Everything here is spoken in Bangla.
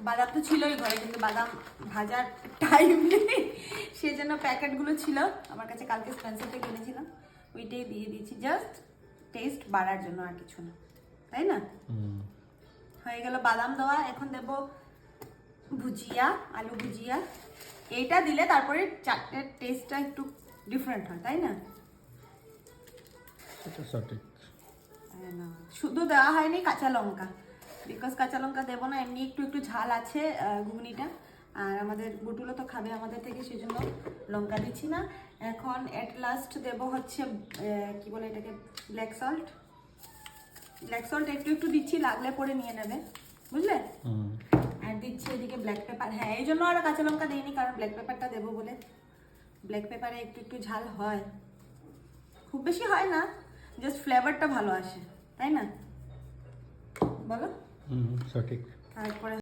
বাদাম তো ছিলই ঘরে, কিন্তু বাদাম ভাজার টাইম নেই, সেজন্য প্যাকেটগুলো ছিল আমার কাছে, কালকে স্পেন্সার থেকে কিনেছিলাম, ওইটাই দিয়ে দিয়েছি জাস্ট টেস্ট বাড়ার জন্য, আর কিছু না, তাই না? হয়ে গেল বাদাম দেওয়া। এখন দেব ভুজিয়া, আলু ভুজিয়া। এইটা দিলে তারপরে চাটনির টেস্টটা একটু ডিফারেন্ট হয়, তাই না? এটা সঠিক। শুধু দেওয়া হয়নি কাঁচা লঙ্কা, বিকজ কাঁচা লঙ্কা দেবো না, এমনি একটু একটু ঝাল আছে ঘুগনিটা, আর আমাদের বুটুলো তো খাবে আমাদের থেকে, সেজন্য লঙ্কা দিচ্ছি না। এখন এট লাস্ট দেবো হচ্ছে কি বলে এটাকে, ব্ল্যাক সল্ট। ব্ল্যাক সল্ট একটু একটু দিচ্ছি, লাগলে পরে নিয়ে নেবে, বুঝলে? আর দিচ্ছি এদিকে ব্ল্যাক পেপার। হ্যাঁ, এই জন্য আর কাঁচা লঙ্কা দিইনি, কারণ ব্ল্যাক পেপারটা দেবো বলে। ব্ল্যাক পেপারে একটু একটু ঝাল হয়, খুব বেশি হয় না, জাস্ট ফ্লেভারটা ভালো আসে, তাই না? বলো। সঠিক। তারপরে